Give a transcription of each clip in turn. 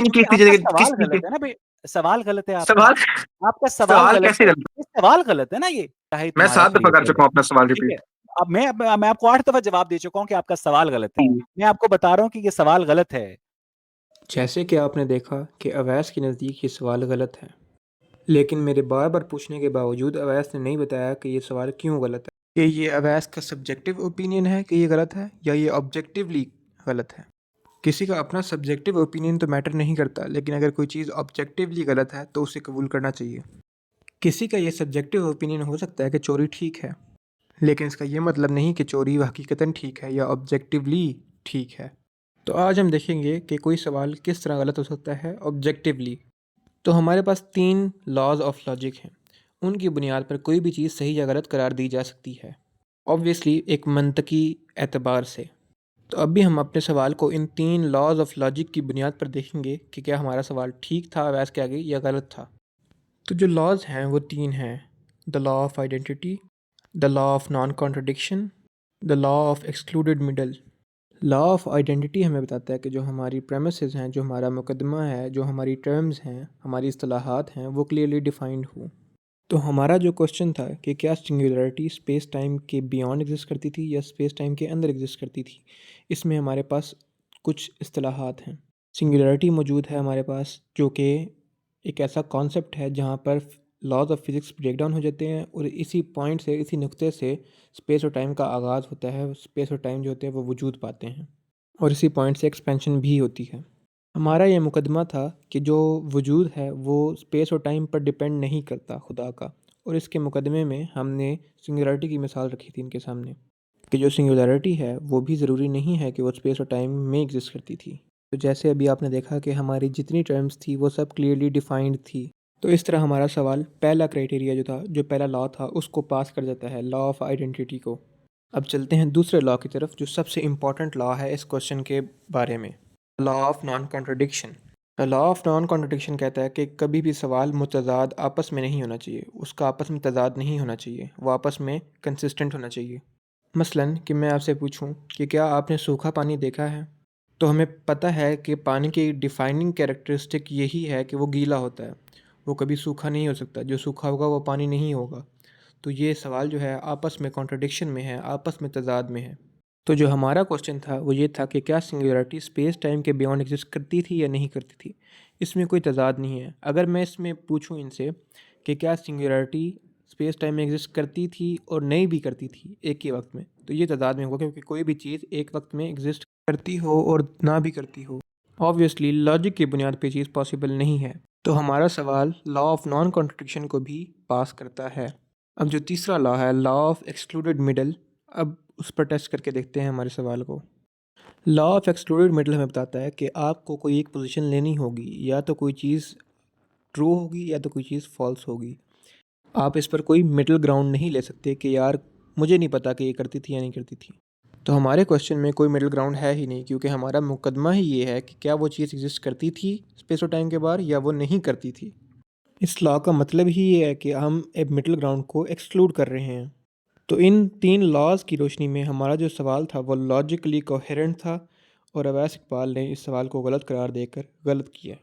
کی آپ جگہ کا کس سوال چیز غلط کے ہے نا بھائی، سوال غلط ہے آپ کا، سوال آپ کا سوال سوال غلط کیسے ہے، غلط؟ یہ سوال غلط ہے نا، یہ چاہے میں تمہارا 7 دفعہ کر خلیفہ چکا ہوں اپنا سوال ٹھیک ہے، ریپیٹ. اب میں آپ کو 8 دفعہ جواب دے چکا ہوں کہ آپ کا سوال غلط ہے، میں آپ کو بتا رہا ہوں کہ یہ سوال غلط ہے. جیسے کہ آپ نے دیکھا کہ اویس کے نزدیک یہ سوال غلط ہے، لیکن میرے بار بار پوچھنے کے باوجود اویس نے نہیں بتایا کہ یہ سوال کیوں غلط ہے. کہ یہ اویس کا سبجیکٹو اوپینین ہے کہ یہ غلط ہے، یا یہ آبجیکٹیولی غلط ہے. کسی کا اپنا سبجیکٹو اوپینین تو میٹر نہیں کرتا، لیکن اگر کوئی چیز آبجیکٹیولی غلط ہے تو اسے قبول کرنا چاہیے. کسی کا یہ سبجیکٹو اوپینین ہو سکتا ہے کہ چوری ٹھیک ہے، لیکن اس کا یہ مطلب نہیں کہ چوری حقیقتاً ٹھیک ہے یا آبجیکٹیولی ٹھیک ہے. تو آج ہم دیکھیں گے کہ کوئی سوال کس طرح غلط ہو سکتا ہے آبجیکٹیولی. تو ہمارے پاس 3 لاز آف لاجک ہیں، ان کی بنیاد پر کوئی بھی چیز صحیح یا غلط قرار دی جا سکتی ہے، obviously ایک منطقی اعتبار سے. تو اب بھی ہم اپنے سوال کو ان 3 لاز آف لاجک کی بنیاد پر دیکھیں گے کہ کیا ہمارا سوال ٹھیک تھا اویس کے آگے یا غلط تھا. تو جو لاز ہیں وہ 3 ہیں: the law of identity, the law of non contradiction, the law of excluded middle. Law of identity ہمیں بتاتا ہے کہ جو ہماری پریمیسز ہیں، جو ہمارا مقدمہ ہے، جو ہماری ٹرمز ہیں، ہماری اصطلاحات ہیں، وہ کلیئرلی ڈیفائنڈ ہوں. تو ہمارا جو کوشچن تھا کہ کیا سنگولیرٹی اسپیس ٹائم کے بیونڈ ایگزسٹ کرتی تھی یا اسپیس ٹائم کے اندر ایگزسٹ کرتی تھی، اس میں ہمارے پاس کچھ اصطلاحات ہیں. سنگولیرٹی موجود ہے ہمارے پاس، جو کہ ایک ایسا کانسیپٹ ہے جہاں پر laws of physics break down ہو جاتے ہیں، اور اسی پوائنٹ سے، اسی نقطے سے اسپیس اور ٹائم کا آغاز ہوتا ہے. اسپیس اور ٹائم جو ہوتے ہیں وہ وجود پاتے ہیں، اور اسی پوائنٹ سے ایکسپینشن بھی ہوتی ہے. ہمارا یہ مقدمہ تھا کہ جو وجود ہے وہ اسپیس اور ٹائم پر ڈپینڈ نہیں کرتا خدا کا، اور اس کے مقدمے میں ہم نے سنگولیرٹی کی مثال رکھی تھی ان کے سامنے، کہ جو سنگولیرٹی ہے وہ بھی ضروری نہیں ہے کہ وہ اسپیس اور ٹائم میں ایگزسٹ کرتی تھی. تو جیسے ابھی آپ نے دیکھا کہ ہماری جتنی ٹرمز تھی وہ سب کلیئرلی ڈیفائنڈ تھی. تو اس طرح ہمارا سوال پہلا کرائٹیریا جو تھا، جو پہلا لا تھا، اس کو پاس کر جاتا ہے، لا آف آئیڈینٹی کو. اب چلتے ہیں دوسرے لا کی طرف، جو سب سے امپورٹنٹ لا ہے اس کوشچن کے بارے میں، لا of non contradiction. Law of non contradiction کہتا ہے کہ کبھی بھی سوال متضاد آپس میں نہیں ہونا چاہیے، اس کا آپس میں تضاد نہیں ہونا چاہیے، وہ آپس میں کنسسٹنٹ ہونا چاہیے. مثلاً کہ میں آپ سے پوچھوں کہ کیا آپ نے سوکھا پانی دیکھا ہے، تو ہمیں پتہ ہے کہ پانی کی ڈیفائننگ کیریکٹرسٹک یہی ہے کہ وہ گیلا ہوتا ہے، وہ کبھی سوکھا نہیں ہو سکتا، جو سوکھا ہوگا وہ پانی نہیں ہوگا. تو یہ سوال جو ہے آپس میں کانٹرڈکشن میں ہے، آپس میں تضاد میں ہے. تو جو ہمارا کوشچن تھا وہ یہ تھا کہ کیا سنگولیرٹی اسپیس ٹائم کے بیونڈ ایگزسٹ کرتی تھی یا نہیں کرتی تھی. اس میں کوئی تضاد نہیں ہے. اگر میں اس میں پوچھوں ان سے کہ کیا سنگولیرٹی اسپیس ٹائم میں ایگزسٹ کرتی تھی اور نہیں بھی کرتی تھی ایک ہی وقت میں، تو یہ تضاد میں ہوگا، کیونکہ کوئی بھی چیز ایک وقت میں ایگزسٹ کرتی ہو اور نہ بھی کرتی ہو، obviously لاجک کی بنیاد پہ چیز پاسبل نہیں ہے. تو ہمارا سوال لا آف نان کانٹرڈکشن کو بھی پاس کرتا ہے. اب جو تیسرا لا ہے، لا آف ایکسکلوڈیڈ مڈل، اب اس پر ٹیسٹ کر کے دیکھتے ہیں ہمارے سوال کو. لا آف ایکسکلوڈیڈ مڈل ہمیں بتاتا ہے کہ آپ کو کوئی ایک پوزیشن لینی ہوگی، یا تو کوئی چیز ٹرو ہوگی یا تو کوئی چیز فالس ہوگی. آپ اس پر کوئی مڈل گراؤنڈ نہیں لے سکتے کہ یار مجھے نہیں پتا کہ یہ کرتی تھی یا نہیں کرتی تھی. تو ہمارے کوشچن میں کوئی مڈل گراؤنڈ ہے ہی نہیں، کیونکہ ہمارا مقدمہ ہی یہ ہے کہ کیا وہ چیز ایگزسٹ کرتی تھی اسپیس اور ٹائم کے بعد یا وہ نہیں کرتی تھی. اس لا کا مطلب ہی یہ ہے کہ ہم ایک مڈل گراؤنڈ کو ایکسکلوڈ کر رہے ہیں. تو ان 3 لاز کی روشنی میں ہمارا جو سوال تھا وہ لاجیکلی کوہیرنٹ تھا، اور اویس اقبال نے اس سوال کو غلط قرار دے کر غلط کیا.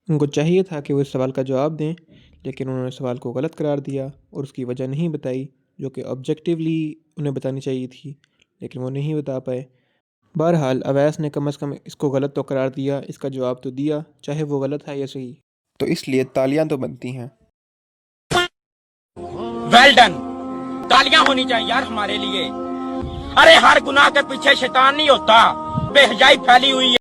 ان کو چاہیے تھا کہ وہ اس سوال کا جواب دیں، لیکن انہوں نے سوال کو غلط قرار دیا اور اس کی وجہ نہیں بتائی، جو کہ آبجیکٹیولی انہیں بتانی چاہیے تھی، لیکن وہ نہیں بتا پائے. بہرحال اویس نے کم از کم اس کو غلط تو قرار دیا، اس کا جواب تو دیا، چاہے وہ غلط ہے یا صحیح. تو اس لیے تالیاں تو بنتی ہیں. ویل ڈن، تالیاں ہونی چاہیے یار ہمارے لیے. ارے ہر گناہ کے پیچھے شیطان نہیں ہوتا، بے حجائی پھیلی ہوئی ہے.